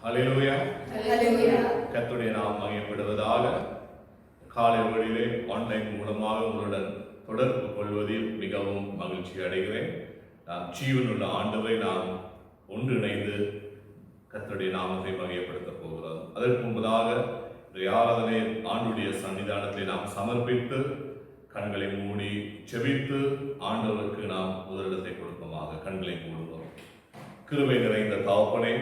ஹல்லேலூயா. கர்த்தருடைய நாமம் மகிமைப்படுவதாக. காலை வேளையிலே ஆன்லைன் மூலமாக உங்களுடன் தொடர்பு கொள்வதில் மிகவும் மகிழ்ச்சி அடைகிறேன். நாம் ஜீவனுள்ள ஆண்டவரை நாம் ஒன்றிணைந்து கர்த்தருடைய நாமத்தை மகிமைப்படுத்த போகிறோம். அதற்கு முன்பதாக ஆராதனை ஆண்டுடைய சன்னிதானத்தை நாம் சமர்ப்பித்து கண்களை மூடி செபித்து ஆண்டவருக்கு நாம் முதலிடத்தை கொடுப்போமாக. கண்களை மூடுவோம். கிருபை நிறைந்த தகப்பனே,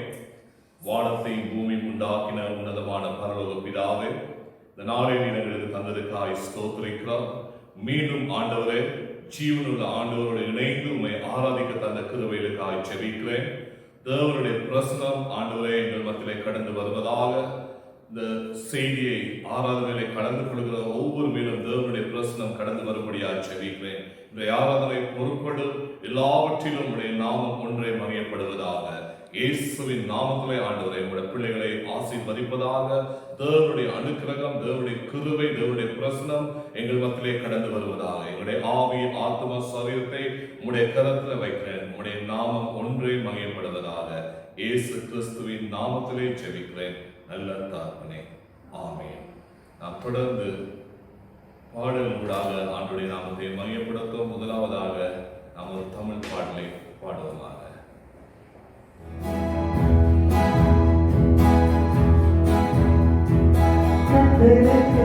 வானத்தை பூமி உண்டாக்கின உன்னதமான பரலோக பிதாவே, இந்த நாளை எங்களுக்கு தந்ததுக்காய் ஸ்தோத்திரிக்கிறோம். மீண்டும் ஆண்டவரே, ஜீவனுள்ள ஆண்டவரோடு இணைந்து உண்மை ஆராதிக்க தந்த கிருபைகளுக்காய் செபிக்கிறேன். தேவனுடைய பிரசனம் ஆண்டவரே எங்கள் மத்தியிலே கடந்து வருவதாக. இந்த செய்தியை ஆராதனைகளை கடந்து கொள்கிற ஒவ்வொரு மேலும் தேவனுடைய பிரசனம் கடந்து வரும்படியாக செபிக்கிறேன். இந்த ஆராதனை பொருட்படும் எல்லாவற்றிலும் உடைய நாமம் ஒன்றே மகிமைப்படுவதாக. இயேசுவின் நாமத்திலே ஆண்டவரே உங்களுடைய பிள்ளைகளை ஆசீர்வதிப்பதாக. தேவனுடைய அனுக்கிரகம், தேவனுடைய கிருபை, தேவனுடைய பிரசனம் எங்கள் மத்தியிலே கடந்து வருவதாக. எங்களுடைய ஆவி, ஆத்ம, சரீரத்தை உங்களுடைய கரத்தில் வைக்கிறேன். உங்களுடைய நாமம் ஒன்றே மகிமைப்படுவதாக. இயேசு கிறிஸ்துவின் நாமத்திலே ஜெபிக்கிறேன் நல்ல தகப்பனே, ஆமென். நாம் தொடர்ந்து பாடல்கூடாக ஆண்டுடைய நாமத்தை மகிமைப்படுத்தும். முதலாவதாக நாம் ஒரு தமிழ் பாடலை பாடுவோமாக. Hallelujah.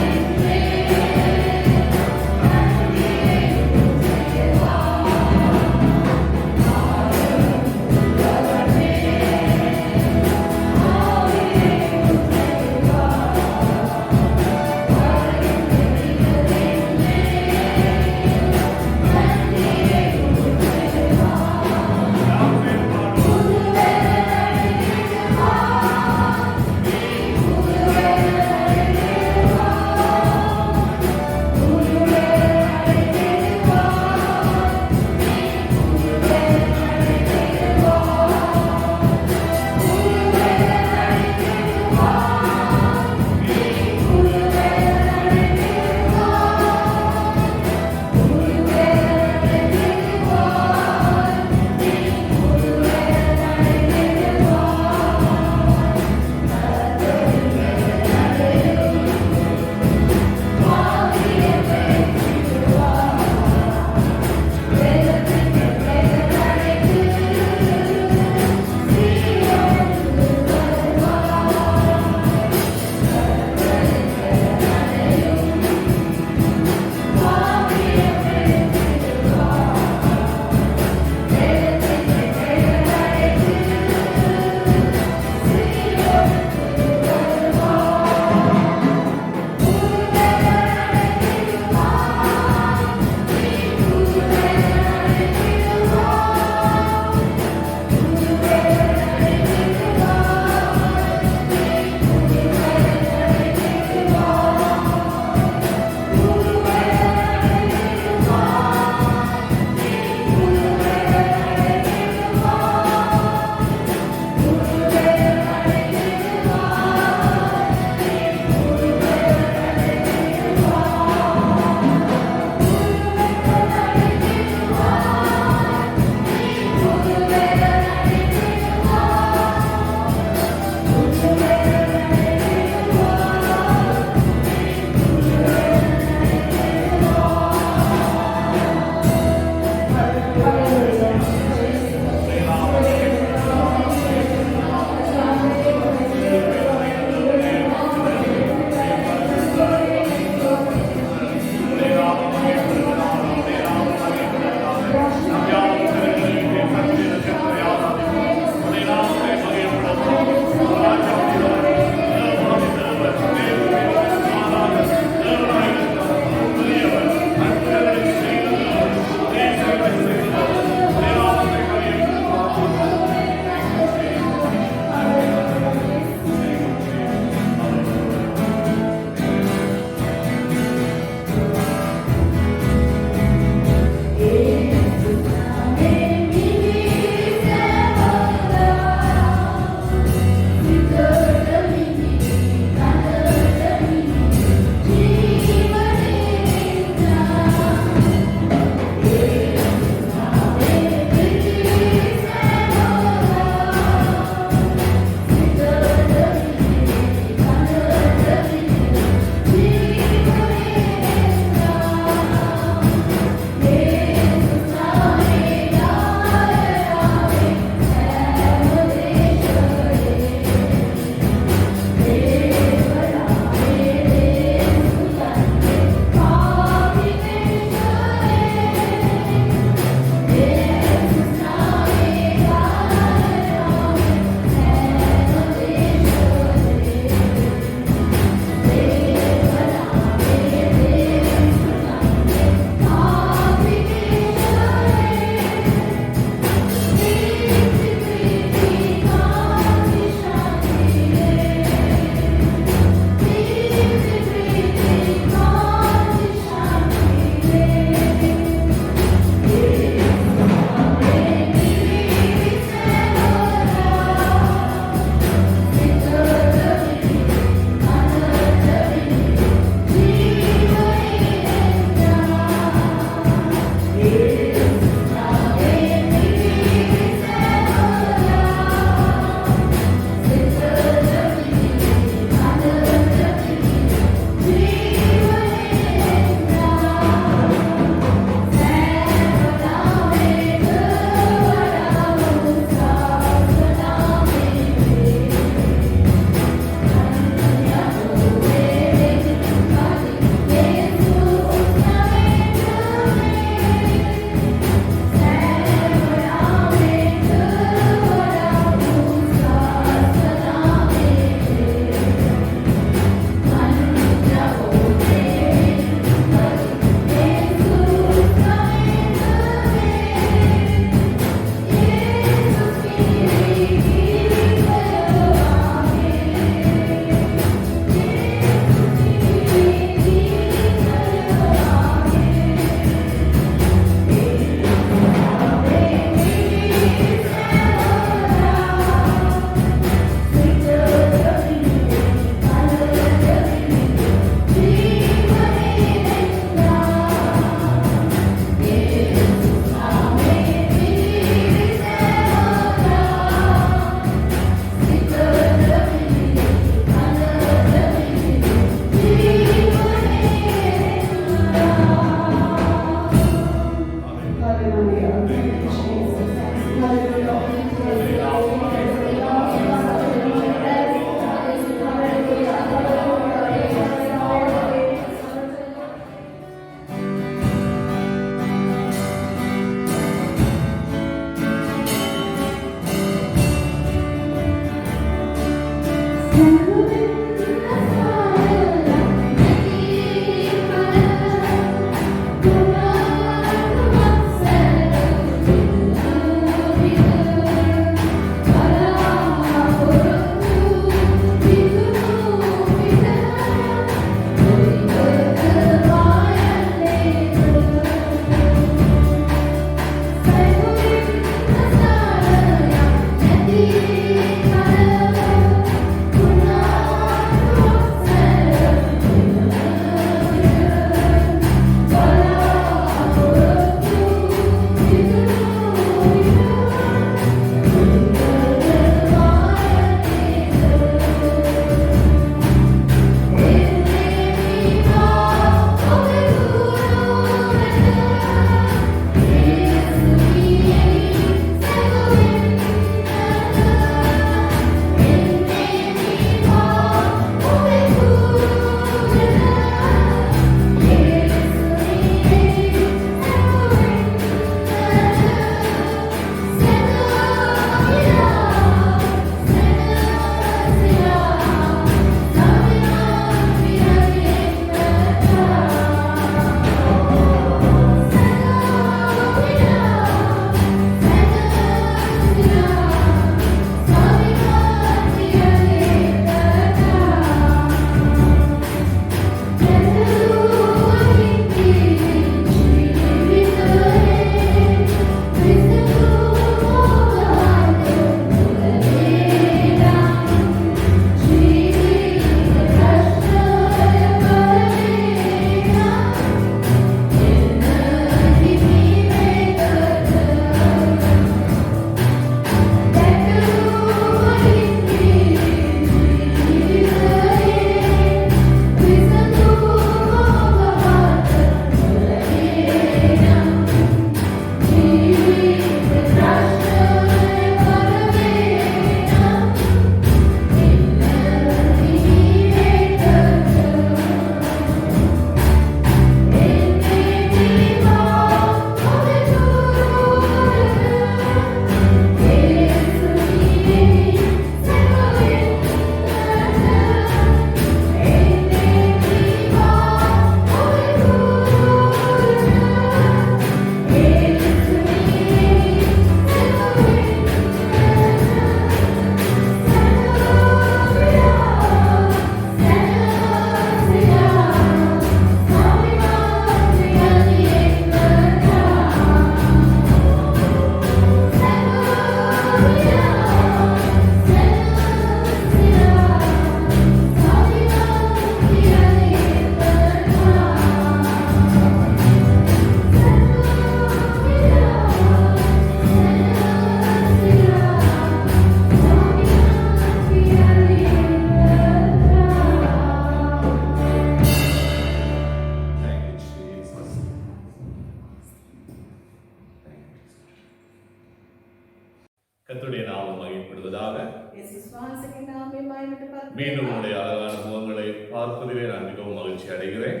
கர்த்தருடைய நாமம் மகிமைப்படுவதாக. යේසුස් වහන්සේගේ නාමයෙන් මහිමට පත් மீண்டும் உங்களுடைய அழகான முகங்களை பார்ப்பதிலே நான் மிகவும் மகிழ்ச்சி அடைகிறேன்.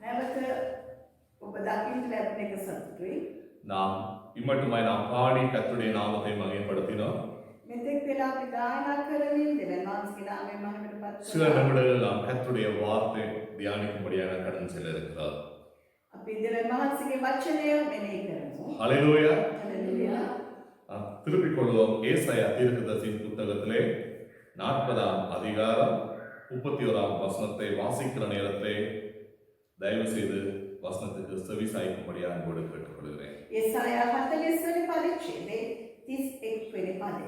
නැවත ඔබ දකින්න ලැබෙන එක සතුටුයි. நாம் இம்மட்டுமாய் நாம் பாடி கர்த்தருடைய நாமத்தை மகிமைப்படுத்தினோம். මෙතෙක් වෙලා අපි ගායනා කරමින් දෙවියන් වහන්සේගේ නාමයෙන් මහිමට පත් சில நிமிடங்கள் நாம் கர்த்தருடைய வார்த்தை தியானிக்கும்படியாக கடந்து செல்ல இருக்கிறோம். අපි දෙවියන් වහන්සේගේ වචනය මෙනෙහි කරමු. ஹல்லேலூயா. හalleluya. திருப்பிக் கொள்வோம். ஏசாயா தீர்க்கதரிசியின் புத்தகத்திலே 40ஆம் அதிகாரம் 31ஆம் வசனத்தை வாசிக்கிற நேரத்திலே தயவு செய்து வசனத்துக்கு செவி சாய்க்கும்படியாக அன்போடு கேட்டுக்கொள்கிறேன். යෙසායා 40 වෙනි පරිච්ඡේදයේ 31 වෙනි පදය.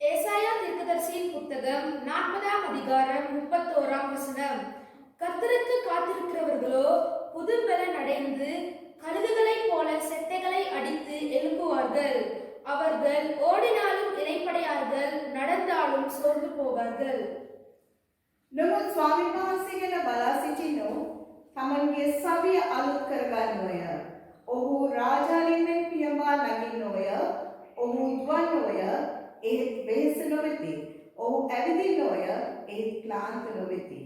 ஏசாயா தீர்க்கதரிசியின் புத்தகம் 40ஆம் அதிகாரம் 31ஆம் வசனம். கர்த்தருக்கு காத்திருக்கிறவர்களோ புது பலன் அடைந்து கழுகுகளைப் போல செட்டைகளை அடித்து எழும்புவார்கள். அவர்கள் ஓடினாலும் இளைப்படையார்கள், நடந்தாலும் சோர்ந்து போவார்கள். නමුත් ස්වාමීන් වහන්සේ ගැන බලා සිටිනෝ තමන්ගේ සවිය අලුත් කරගන්නෝය. ඔහු රාජාලින්ෙන් පියඹා නගින්නෝය. ඔහු දුවන්නෝය. ඒත් වෙහෙස නොවෙති. ඔහු ඇවිදින්නෝය. ඒත් ක්ලාන්ත නොවෙති.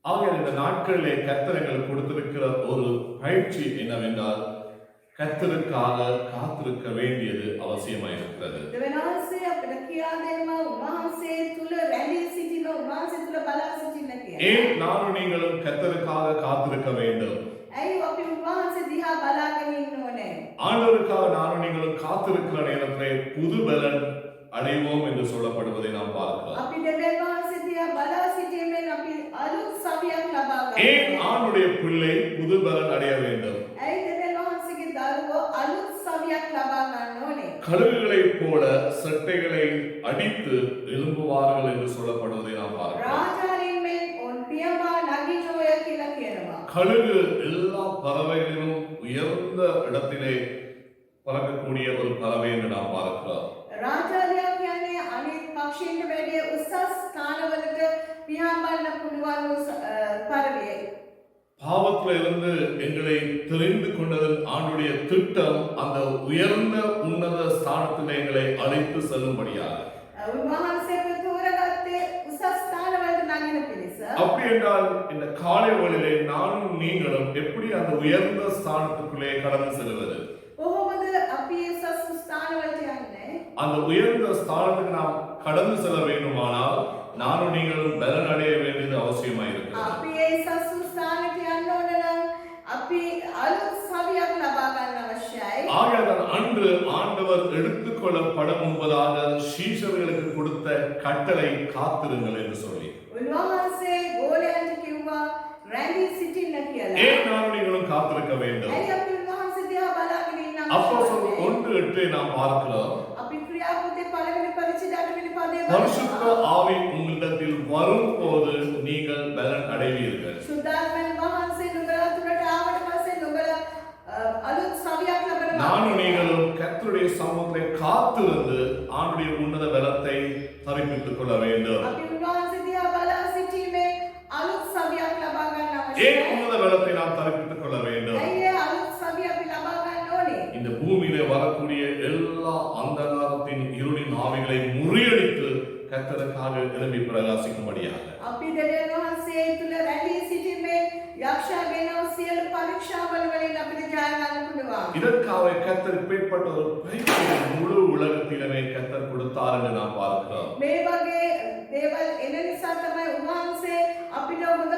ஆகையால் இந்த நாட்களிலே கர்த்தர் எங்களுக்கு கொடுத்திருக்கிற ஒரு பயிற்சி என்னவென்றால் கர்த்தருக்காக காத்திருக்க வேண்டியது அவசியமாயிருக்கிறது. දෙවනාසේ අපිට කියා දෙනවා උන්වහන්සේ තුල රැඳී සිටින උන්වහන්සේ තුල බලා සිටින්න කියලා. ஏன் நானும் நீங்களும் கர்த்தருக்காக காத்திருக்க வேண்டும்? ඇයි අපි උන්වහන්සේ දිහා බලාගෙන ඉන්න ඕනේ? ஆண்டவருக்காக நானும் நீங்களும் காத்திருக்கிற நேரத்திலே புது பலன் அடைவோம் என்று சொல்லப்படுவதை நாம் பார்க்கிறோம். අපි දෙවියන් වහන්සේ දිහා බලා සිටීමෙන් අපි අලුත් සවියක් ලබා ஏன் ගන්නවා. ஆண்டுடைய பிள்ளை புது பலன் அடைய வேண்டும்? ඇයි දෙවියන් වහන්සේගේ දරුවෝ අලුත් සවියක් ලබා ගන්න ඕනේ? கழுகுகளைப் போல செட்டைகளை அடித்து எழும்புவார்கள் என்று சொல்லப்படுவதை நாம் பார்க்கிறோம். රාජාලින් මෙන් ඔන් පියඹා නගිනෝය කියලා කියනවා. கழுகு எல்லா பறவைகளிலும் உயர்ந்த இடத்திலே பறக்கக்கூடிய ஒரு பறவை என்று நாம் பார்க்கிறோம். රාජාලියා කියන්නේ අනිත් පක්ෂීන්ට වැඩිය උසස් ස්ථානවලට පියාඹන්න පුළුවන් පරවියෙක්. பாவத்தில் இருந்து எங்களை தெரிந்து கொண்டதன் ஆண்டுடைய திட்டம் அந்த உயர்ந்த உன்னத ஸ்தானத்தில் எங்களை அழைத்து செல்லும்படியாக. උන්වහන්සේව තෝරගත්තේ උසස් ස්ථානවලට නගින පිණිස. அப்படி என்றால் இந்த காலை வேளையிலே நானும் நீங்களும் எப்படி அந்த உயர்ந்த ஸ்தானத்துக்குள்ளே கடந்து செல்வது? කොහොමද අපි උසස් ස්ථානවලට යන්නේ? அந்த உயர்ந்த ஸ்தானத்துக்கு நாம் கடந்து செல்ல வேண்டுமானால் நானும் நீங்களும் பலன் அடைய வேண்டியது அவசியமாயிருக்கிறது. අපි ඒ උසස් ස්ථානට යන්න ඕන නම් අපි අලුත් සවියක් ලබා ගන්න අවශ්‍යයි. ஆகையால் அன்று ஆண்டவர் எடுத்துக்கொள்ளப்பட முன்பதாக சீஷர்களுக்கு கொடுத்த கட்டளை காத்திருங்கள் என்று சொல்லி. උන්වහන්සේ ගෝලයන්ට කිව්වා රැඳී සිටින්න කියලා. ஏன் நானும் நீங்களும் காத்திருக்க வேண்டும்? ඇයි අපි උන්වහන්සේ දිහා බලාගෙන ඉන්න அப்போஸ்தலர் අවශ්‍යයි? 1:8 நாம் பார்க்கிறோம். අපි ක්‍රියාපොතේ පළවෙනි පරිච්ඡේදය 8 වෙනි පදයේ பரிசுத்த ஆவி உங்களிடத்தில் வரும்போது நீங்கள் பலன் அடைவீர்கள். සුද්ධාත්මයන් වහන්සේ නුඹලා තුරට ආවට පස්සේ නුඹලා අලුත් සවියක් ලබනවා. நானும் நீங்களும் கர்த்தருடைய சமூகத்திலே காத்திருந்து ஆண்டுடைய உன்னத பலத்தை தரிப்பித்துக் கொள்ள வேண்டும். අපි උන්වහන්සේ දිහා බලා සිටීමේ අලුත් සවියක් ලබා ගන්න ஏன் අවශ්‍යයි. உன்னத பலத்தை நாம் தரிப்பித்துக் கொள்ள வேண்டும்? ඇයි ඒ අලුත් සවිය අපි ලබා ගන්න ඕනේ? இந்த பூமியிலே வரக்கூடிய எல்லா அந்தகாரத்தின் இருளின் ஆவிகளை முறியடித்து கர்த்தருக்காக எழும்பி பிரகாசிக்கும்படியாக. අපි දෙවියන් වහන්සේ තුල රැඳී සිටීමේ යක්ෂයාගෙන සියලු පරීක්ෂාවල වලින් අපිට ජය ගන්න පුළුවන්. இதற்காக கர்த்தர் இப்பேற்பட்ட ஒரு பயிற்சியை முழு உலகத்திலுமே கர்த்தர் கொடுத்தார் என்று நாம் பார்க்கிறோம். මේ වගේ දේවල් එන නිසා තමයි උන්වහන්සේ අපිට හොඳ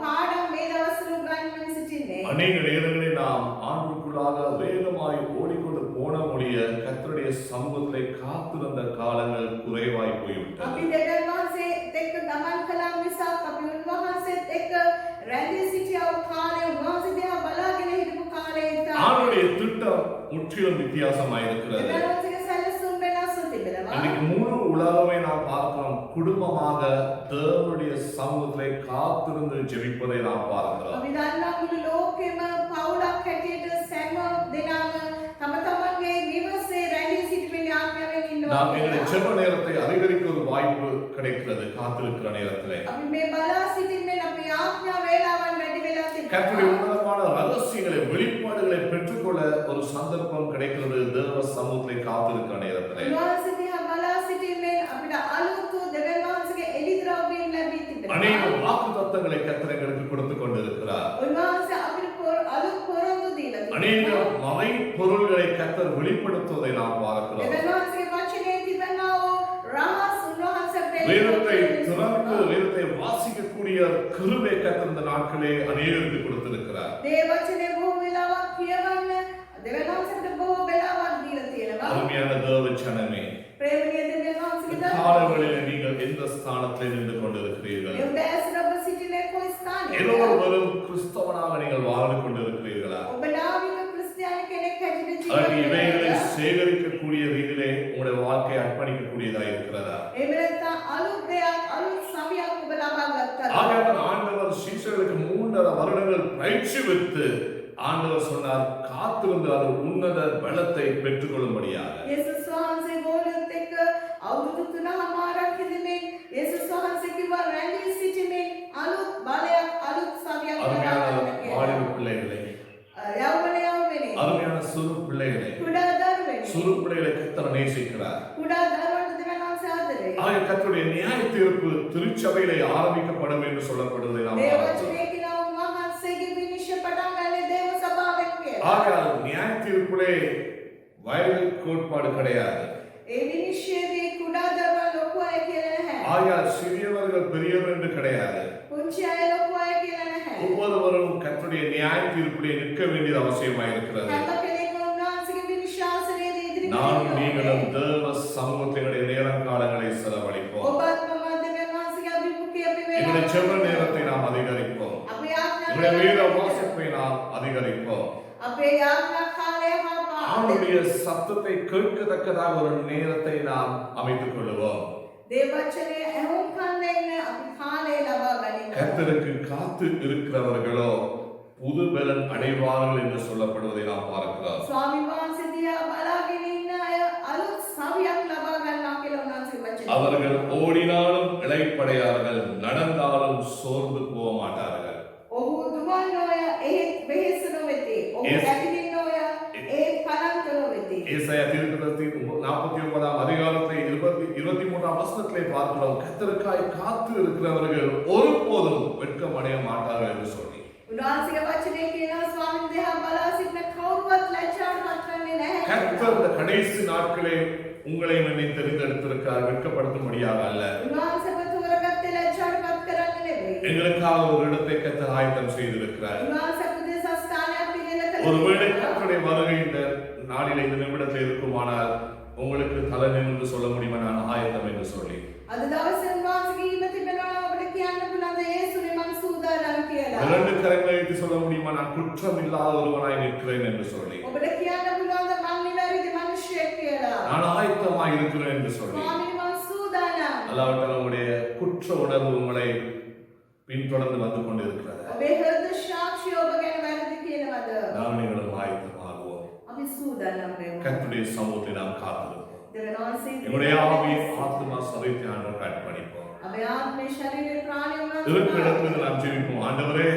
පාඩම් මේ දවස්වල උගන්වන්න සිටින්නේ. அநேக நேரங்களில் நாம் ஆண்டுக்குள்ளாக வேகமாய் ஓடிக்கொண்டு போன முடிய கர்த்தருடைய சமூகத்திலே காத்திருந்த காலங்கள் குறைவாய் போய்விட்டது. අපි දෙවියන් වහන්සේත් එක්ක ගමන් කළා මිසක් අපි උන්වහන්සේත් එක්ක රැඳී සිටියව කාලේ උන්වහන්සේ දිහා බලාගෙන හිටපු කාලේ ஆண்டுடைய திட்டம் முற்றிலும் வித்தியாசமாய் இருக்கிறது. දෙවියන්ගේ සැලසුම් වෙනස් තිබෙනවා. இன்னைக்கு முழு உலகமே நாம் பார்க்கிறோம். குடும்பமாக தேவனுடைய சமூகத்திலே காத்திருந்து ஜெபிப்பதை நாம் பார்க்கிறோம். අපි දන්නා මුළු ලෝකෙම පවුලක් හැටියට සෑම දෙනාම තම තමන්ගේ නිවසේ රැඳී සිටින ආඥාවෙන් ඉන්නවා. நாம் எங்களுடைய ஜெப நேரத்தை அதிகரிக்க ஒரு வாய்ப்பு கிடைக்கிறது காத்திருக்கிற நேரத்திலே. අපි මේ බලා සිටින්නේ අපේ ආඥා වේලාවන් වැඩි වෙලා கர்த்தருடைய உன்னதமான ரகசியங்களை வெளிப்பாடுகளை பெற்றுக்கொள்ள ஒரு சந்தர்ப்பம் கிடைக்கிறது தேவ சமூகத்தை காத்திருக்கிற நேரத்தில். උන්වහන්සේ දිහා බලා සිටීමෙන් අපිට අලුත් දෙවියන් වහන්සේගේ එළිදරව්වීම් ලැබී තිබෙනවා. அநேக வாக்குத்தத்தங்களை கர்த்தர் எங்களுக்கு கொடுத்து கொண்டிருக்கிறார். උන්වහන්සේ අපිට අලුත් පොරොන්දු දීලා அநேக තිබෙනවා. மறை பொருள்களை கர்த்தர் வெளிப்படுத்துவதை நாம் பார்க்கிறோம். දෙවියන් වහන්සේගේ වචනේ තිබෙනා වූ රහස් උන්වහන්සේ வேதத்தை திறந்து வேதத்தை வாசிக்கக்கூடிய கிருபை கர்த்தர் இந்த நாட்களே அநேகருக்கு கொடுத்திருக்கிறார். දේව වචනේ බොහෝ වෙලාවක් කියවන්න දෙවියන් වහන්සේට බොහෝ වෙලාවක් දීලා තියෙනවා. அருமையான தேவ ஜனமே, ප්‍රේමණීය දෙවියන් වහන්සේගේ காலவெளியில நீங்கள் எந்த ஸ்தானத்தில் நின்று கொண்டிருக்கிறீர்கள்? ඒ උදෑසන ඔබ සිටින්නේ කොයි ස්ථානයකද? எல்லோரும் கிறிஸ்தவனாக நீங்கள் வாழ்ந்து கொண்டிருக்கிறீர்களா? ඔබ නාවික ක්‍රිස්තියානි කෙනෙක් හැටියට அல்லது இவைகளை ජීවත් වෙනවා. சேகரிக்கக்கூடிய ரீதியிலே உங்களுடைய வாழ்க்கையை அர்ப்பணிக்கக்கூடியதா இருக்கிறதா? එහෙම නැත්නම් අලුත් දෙයක් අලුත් සවියක් ඔබ ලබා ගත්තා. ஆகையால் ஆண்டவர் சீஷர்களுக்கு 3.5 வருடங்கள் பயிற்சி வித்து ஆண்டவர் சொன்னார், காத்திருந்து அது உன்னத பலத்தை பெற்றுக்கொள்ளும்படியாக. යේසුස් වහන්සේ ගෝලියොත් එක්ක අවුරුදු 3මාරක් ඉඳිමින් යේසුස් වහන්සේ කිව්වා රැඳී සිටීමෙන් අලුත් බලයක් අලුත් සවියක් ලබා அருமையான ගන්න කියලා. வாலிப பிள்ளைகளை, යෞවනයෝවෙනි அருமையான சிறு பிள்ளைகளை, කුඩා දරුවෙනි சிறு பிள்ளைகளை கர்த்தர் நேசிக்கிறார். කුඩා දරුවන්ට දෙවියන් වහන්සේ ආදරේ. ஆக கர்த்தருடைய நியாய தீர்ப்பு திருச்சபையிலே ஆரம்பிக்கப்படும் என்று சொல்லப்படுவதை நாம் දේව பார்க்கிறோம். වචනේ කියන උන්වහන්සේගේ විනිශ්චය පටන් ගන්නේ දේව සභාවෙන් කියලා. ஆகையால் நியாய தீர்ப்பிலே வயது கோட்பாடு கிடையாது. ඒ විනිශ්චයේදී කුඩා දරුවන් ලොකු අය කියලා නැහැ. ஆகையால் சிறியவர்கள் பெரியவர் என்று கிடையாது. පුංචි අය ලොකු අය කියලා නැහැ. ஒவ்வொருவரும் கர்த்தருடைய நியாய தீர்ப்பிலே நிற்க வேண்டியது அவசியமாக இருக்கிறது. හැම කෙනෙක්ම උන්වහන්සේගේ විනිශ්චාසනයේදී ඉදිරිපත් நானும் වෙනවා. நீங்களும் தேவ சமூகத்தினுடைய நேரங்காலங்களை செலவழிப்போம். ඔබත් මමත් දෙවියන් වහන්සේගේ අභිමුඛය අපි எங்களுடைய වේලා செவ நேரத்தை நாம் அதிகரிப்போம். අපේ ආඥා எங்களுடைய வேத வாசிப்பை நாம் அதிகரிப்போம். අපේ ආඥා කාලය හා அவனுடைய சத்தத்தை கேட்கத்தக்கதாக ஒரு நேரத்தை நாம் அமைத்துக் கொள்வோம். දේව වචනේ ඇහුම් කන් දෙන්න අපි කාලය ලබා ගනිමු. கர்த்தருக்கு காத்து இருக்கிறவர்களோ புது பலன் அடைவார்கள் என்று சொல்லப்படுவதை நாம் பார்க்கிறோம். ස්වාමීන් වහන්සේ දිහා බලාගෙන ඉන්න අය අලුත් සවියක් ලබා ගන්නවා කියලා උන්වහන්සේ වචනේ. அவர்கள் ஓடினாலும் இளைப்படையார்கள், நடந்தாலும் சோர்ந்து போக மாட்டார்கள். ඔහු දුවන්න ඔය ඒත් වෙහෙස නොවේති. ඔහු Yes. ඇවිදින්න ඔය ඒත් කලන්ත නොවේති. ஏசாயா தீர்க்கதரிசி 49ஆம் அதிகாரத்தை 23ஆம் வசனத்திலே பார்க்கிறோம். கர்த்தருக்காய் காத்து இருக்கிறவர்கள் ஒருபோதும் வெட்கம் அடைய மாட்டார்கள் என்று சொல்லி. උන්වහන්සේගේ වචනේ කියනවා ස්වාමීන් දිහා බලා සිටින කවුරුවත් ලැජ්ජාවට වෙන්නේ නැහැ. கர்த்தர் இந்த கடைசி நாட்களே உங்களை என்னை தெரிந்தெடுத்திருக்கிறார், வெட்கப்படுத்தும்படியாக அல்ல. උන්වහන්සේ තෝරගත්තේ ලැජ්ජාවටපත් කරන්න නෙවෙයි. எங்களுக்காக ஒரு இடத்தை கர்த்தர் ஆயத்தம் செய்திருக்கிறார். උන්වහන්සේ උදෙසා ස්ථානයක් පිළිදෙල ஒருவேளை කළා. கர்த்தருடைய வருகை இந்த நாளில் இந்த நிமிடத்தில் இருக்குமானால் உங்களுக்கு தலை நிமிர்ந்து சொல்ல முடியுமா, நான் ஆயத்தம் என்று சொல்லி. අද දවසේ උන්වහන්සේගේ ඊම තිබෙනවා අපිට කියන්න පුළුවන් යේසුනේ මම සූදානම් කියලා. இரண்டு கரங்களை வைத்து சொல்ல முடியுமா, நான் குற்றம் இல்லாத ஒருவனாய் நிற்கிறேன் என்று சொல்லி. ඔබට කියන්න පුළුවන් මම නිවැරදි මිනිහෙක් කියලා. நான் ஆயத்தமாய் இருக்கிறேன் என்று சொல்லி. ස්වාමීනි මම සූදානම්. அல்லாவிட்டால் உங்களுடைய குற்ற உணர்வு உங்களை பின்தொடர்ந்து வந்து கொண்டிருக்கிறது. ඔබේ හෘද සාක්ෂිය ඔබ ගැන වැරදි කියනවද? நாம் நீங்களும் ஆயத்தமாகுவோம். අපි සූදානම් වෙමු. கர்த்தருடைய சமூகத்தை நாம் காத்திருப்போம். දෙවියන් වහන්සේ எங்களுடைய ஆவி, ஆத்மா, சரீரத்தை ஆண்டவருக்கு அர்ப்பணிப்போம். අපේ ආත්මේ ශරීරේ ප්‍රාණය இருக்கிற උනන්දුනා. இடத்துல நாம் ஜெபிப்போம். ஆண்டவரே,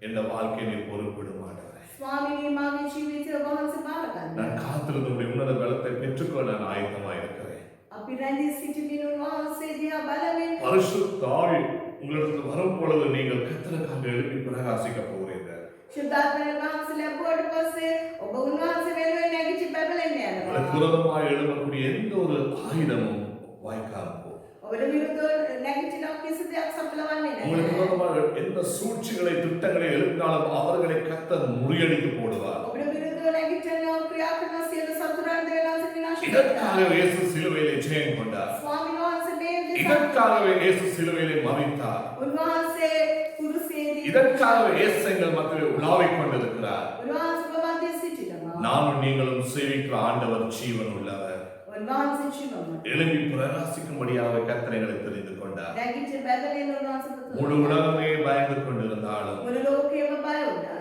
என் வாழ்க்கையை நீர் பொறுப்பிடும் ஆண்டவரே. ස්වාමීනි මගේ ජීවිතය ඔබ වහන්සේ බාර ගන්න. நான் காத்திருந்து உடைய உன்னத பலத்தை பெற்றுக்கொள்ள நான் ஆயத்தமாய் இருக்கிறேன். අපි රැඳී සිටින උන්වහන්සේ දිහා බලමින් பரிசுத்த ஆவி உங்களிடத்தில் வரும் பொழுது நீங்கள் கர்த்தருக்காக எழுப்பி பிரகாசிக்க போகிறீர்கள். ශුද්ධාත්මය වහන්සේ ලැබුවට පස්සේ ඔබ උන්වහන්සේ වෙනුවෙන් නැගිටි බබලෙන්න உங்களுக்கு යනවා. விரோதமாய் எழும்பக்கூடிய எந்த ஒரு ஆயுதமும் வாய்க்காம போகும். ඔබට විරුද්ධව නැගිටින කිසි දෙයක් සඵලවන්නේ உங்களுக்கு නැහැ. விரோதமாக எந்த சூழ்ச்சிகளை திட்டங்களை எழுப்பினாலும் அவர்களை கர்த்தர் முறியடித்து போடுவார். ඔබට විරුද්ධව නැගිටින ක්‍රියා කරන සියලු සතුරන් දෙවියන්සේ විනාශ இதற்காக කරනවා. இயேசு சிலுவையிலே ஜெயம் கொண்டார். ස්වාමීන් වහන්සේ මේ இதற்காகவே இயேசு சிலுவையிலே மரித்தார். උන්වහන්සේ කුරුසියේදී இதற்காகவே இயேசு எங்கள் மத்தியிலே உலாவிக் கொண்டிருக்கிறார். උන්වහන්සේ ඔබ මැද සිටිනවා. நானும் நீங்களும் சேவிக்கிற ஆண்டவர் ஜீவன் உள்ளவர். උන්වහන්සේ ජීවමාන. எழுப்பி பிரகாசிக்கும்படியாக கர்த்தரைகளை தெரிந்து கொண்டார். නැගිටින බබලෙන් උන්වහන්සේ முழு உலகமே பயந்து கொண்டிருந்தாலும், මුළු ලෝකෙම බය වුණා.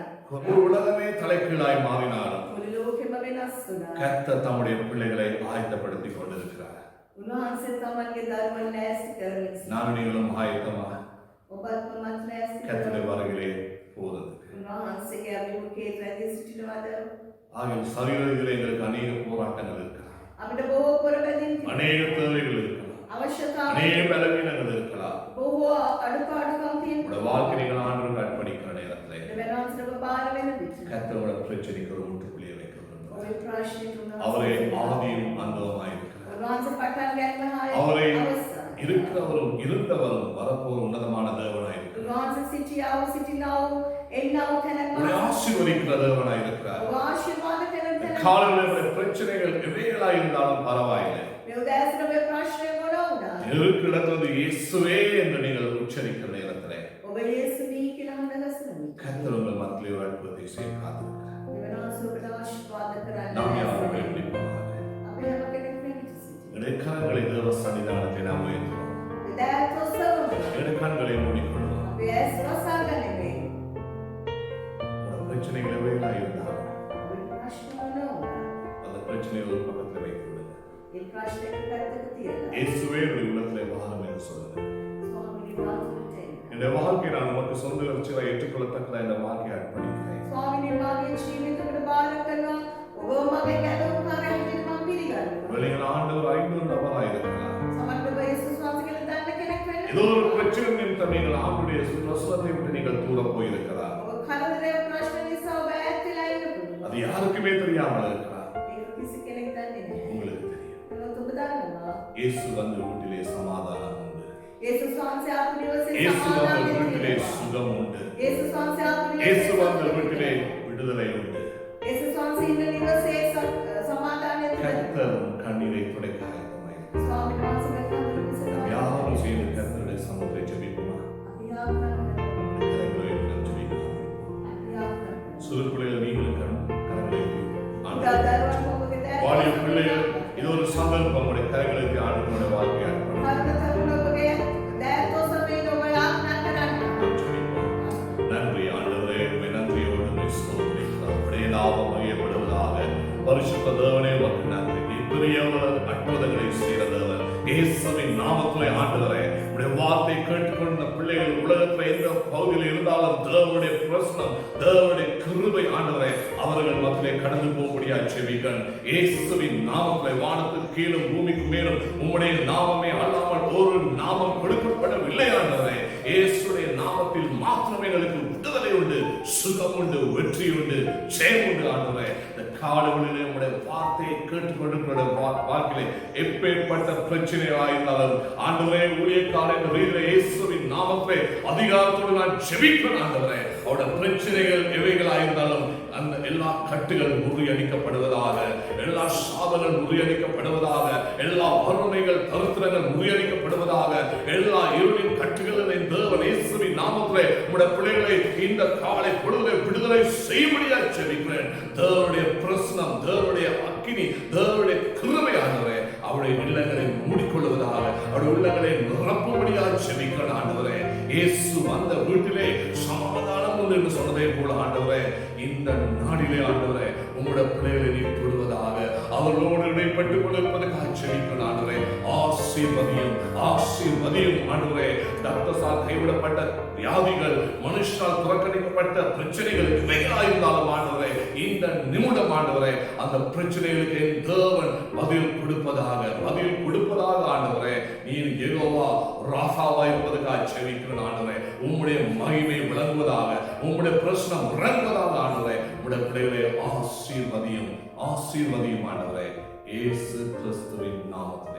முழு உலகமே தலைகீழாய் மாறினாலும், මුළු ලෝකෙම වෙනස් වුණා. கர்த்தர் தம்முடைய பிள்ளைகளை ஆயத்தப்படுத்திக் கொண்டிருக்கிறார். උන්වහන්සේ තමන්ගේ දරුවන් ලෑස්ති කරමින් நானும் நீங்களும் ஆயத்தமா ඔබත් මමත් ලෑස්ති கர்த்தருடைய කරමු. வருகையிலே போவதற்கு උන්වහන්සේගේ අභිමුඛයේ රැඳී සිටිනවද? ஆகிய சரீரத்தில் எங்களுக்கு அநேக போராட்டங்கள் இருக்கலாம், අපිට බොහෝ පොරබැඳීම් තිබෙනවා. அநேக தேவைகள் இருக்கலாம், අවශ්‍යතා அநேக பலவீனங்கள் இருக்கலாம். බොහෝ අඩුපාඩුකම් තියෙනවා. உங்களோட வாழ்க்கை நீங்கள் ஆண்டவருக்கு அர்ப்பணிக்கிற நேரத்தில் වෙනස්ව බාර වෙන විට கர்த்தரோட பிரச்சனைக்கு ஒரு முற்றுப்புள்ளியை வைக்க வேண்டும். ඔය ප්‍රශ්නෙට அவரே උන්වහන්සේ ஆதியும் அந்தமாயிருக்கிறார். උන්වහන්සේ පටන් ගන්න හාය அவரே අවස්ථාව. இருக்கிறவரும் இருந்தவரும் வரப்போற உன்னதமான தேவனாயிருக்கிறார். උන්වහන්සේ සිටියාව සිටිනාව එන්නව තැනක உங்களை ஆசீர்வதிக்கிற தேவனாயிருக்கிறார். ඔබ ආශිර්වාද කරන තැනක காலையில் பிரச்சனைகள் எவைகளா இருந்தாலும் பரவாயில்லை, මේ උදෑසන ඔබේ ප්‍රශ්නය මොන වුණා இருக்கிற இடத்துல இயேசுவே என்று நீங்கள் உச்சரிக்கிற நேரத்திலே ඔබ යේසුනි කියලා හඳ ගසනවා. கர்த்தர் உங்கள் மத்தியிலே ஒரு அற்புதத்தை செய்ய காத்திருக்கிறார். වෙනස් ඔබට ආශිර්වාද කරන්න நாம் யாரும் வேண்டிப்பாங்க. අපි හැම කෙනෙක්ම සිටිනවා. எங்களுடைய கரங்களை தேவ சன்னிதானத்தை நாம் உயர்த்துவோம். දැත් ඔස්සවමු. எங்களுடைய கண்களை மூடிக்கொள்வோம். අපි ඇස් වසාගන්නේ. உங்களோட பிரச்சனைகள் எவைகளா இருந்தாலும் ඔබේ ප්‍රශ්න මොන වුණා? அந்த பிரச்சனையை ஒரு பக்கத்தில் வைத்து விடுங்க. ඒ ප්‍රශ්නෙට පැත්තක තියලා இயேசுவே உங்கள் உள்ளத்திலே வாழும் என்று சொல்லுங்க. ස්වාමීනි වාසුට එන්න. இந்த வாழ்க்கை நான் உமக்கு சொந்த லட்சியம் ஏற்றுக்கொள்ளத்தக்கதா இந்த வாழ்க்கையை அர்ப்பணிக்கிறேன். ස්වාමීනි මාගේ ජීවිතයට බාර කරනවා. ඔබ මගේ ගැලවුම්කාරයා විදිහට මම පිළිගන්නවා. வெளியில் ஆண்டவர் 500 நபராக இருக்கலாம். සමහර ඔබ යේසුස් වහන්සේ කියලා දන්න කෙනෙක් වෙන්න. ஏதோ ஒரு பிரச்சனை நிமித்தம் நீங்கள் ஆண்டுடைய பிரசனத்தை விட்டு நீங்கள் தூர போயிருக்கலாம். ඔබ කරදරේ ප්‍රශ්න නිසා ඔබ ඈත් වෙලා ඉන්න පුළුවන්. அது யாருக்குமே தெரியாமல் இருக்கலாம். ඒක කිසි කෙනෙක් දන්නේ නැහැ. உங்களுக்கு தெரியும். ඒවත් ඔබ දන්නවා. இயேசு வந்து வீட்டிலே சமாதானம் உண்டு. යේසුස් වහන්සේ ආපු නිවසේ இயேசு வந்து සමාදානය வீட்டிலே තියෙනවා. சுகம் உண்டு. යේසුස් වහන්සේ ආපු இயேசு வந்து නිවසේ வீட்டிலே விடுதலை உண்டு. යේසුස් වහන්සේ ඉන්න නිවසේ සමාදානය තියෙනවා. கர்த்தர் கண்ணீரை துடைக்க ஆயத்தமாயிருக்கிறார். ස්වාමීන් වහන්සේ කතා කරන யாரும் செய்து கர்த்தருடைய சமூகத்தை ஜெபிக்குமா? கரங்களை உயர்த்தி நாம் ஜெபிக்கலாம். சிறு பிள்ளைகள் நீங்களும் கரங்களை உயர்த்தி வாலிய பிள்ளைகள் இது ஒரு சந்தர்ப்பம். உங்களுடைய கரங்களை ஆண்டவருடைய வாழ்க்கையை நன்றி ஆண்டவரே, உம்மை நன்றியோடு உம்மை ஸ்தோத்திரிக்கிறோம். உம்முடைய நாமம் மகிமைப்படுவதாக. பரிசுத்த தேவனே உமக்கு நன்றி. நீர் பெரியவர், அற்புதங்களை செய்த தேவன். இயேசுவின் நாமத்திலே ஆண்டவரே, உம்முடைய வார்த்தை கேட்டுக்கொண்ட பிள்ளைகள் உலகத்தில் எந்த பகுதியில் இருந்தாலும் தேவனுடைய பிரசனம், தேவனுடைய கிருபை ஆண்டவரே அவர்கள் மத்தியிலே கடந்து போகும்படியாக ஜெபிக்கிறேன். இயேசுவின் நாமத்திலே வானத்துக்கு கீழும் பூமிக்கு மேலும் உம்முடைய நாமமே அல்லாமல் ஒரு நாமம் கொடுக்கப்படவில்லை ஆண்டவரே. இயேசுடைய நாமத்தில் மாத்திரமே எங்களுக்கு விடுதலை உண்டு, சுகம் உண்டு, வெற்றி உண்டு, ஜெயம் உண்டு ஆண்டவரே. இந்த காலவெளியிலே உம்முடைய வார்த்தையை கேட்டுக்கொண்டிருக்கிற வாழ்க்கையிலே எப்பேற்பட்ட பிரச்சனையாயிருந்தாலும் ஆண்டவரே ஊழியக்காரர் என்ற ரீதியிலே இயேசுவின் நாமத்திலே அதிகாரத்தோடு நான் ஜெபிக்கிறேன் ஆண்டவரே. அவருடைய பிரச்சனைகள் எவைகளாயிருந்தாலும் அந்த எல்லா கட்டுகள் முறியடிக்கப்படுவதாக, எல்லா சாதங்கள் முறியடிக்கப்படுவதாக, எல்லா வறுமைகள் தரித்திரங்கள் முறியடிக்கப்படுவதாக, எல்லா இருளின் கட்டுகளை தேவன் இயேசுவின் நாமத்திலே உம்முடைய பிள்ளைகளை இந்த காலை பொழுதிலே விடுதலை செய்யும்படியாக ஜெபிக்கிறேன். தேவனுடைய பிரசனம், தேவனுடைய அக்கினி, தேவனுடைய கிருபையானவரே அவருடைய இல்லங்களை மூடிக்கொள்வதாக, அவருடைய உள்ளங்களை நிரப்பும்படியாக ஜெபிக்கிறேன் ஆண்டவரே. இயேசு அந்த வீட்டிலே சமாதானம் உண்டு என்று சொன்னதே போல ஆண்டவரே, இந்த நாடிலே ஆண்டவரே உம்முடைய பிள்ளைகளை நீர் தொடுவதாக, அவர்களோடு இடைப்பட்டுக் கொண்டிருப்பதற்காக ஜெபிக்கிறேன் ஆண்டவரே. ஆசீர்வதியும் ஆசீர்வதியும் ஆண்டவரே. டாக்டர்ஸால் கைவிடப்பட்ட வியாதிகள், மனுஷால் புறக்கணிக்கப்பட்ட பிரச்சனைகள் இவைகளாயிருந்தாலும் ஆண்டவரே இந்த நிமிடம் ஆண்டவரே அந்த பிரச்சனைகளுக்கு என் தேவன் பதில் கொடுப்பதாக ஆண்டவரே. நீர் யெகோவா ராஃபாவா இருப்பதற்காக ஜெபிக்கிறேன் ஆண்டவரே. உம்முடைய மகிமை விளங்குவதாக, உம்முடைய பிரசனம் விளங்குவதாக ஆண்டவரே. உம்முடைய பிள்ளைகளை ஆசீர்வதியும் ஆண்டவரே. இயேசு கிறிஸ்துவின் நாமத்தில்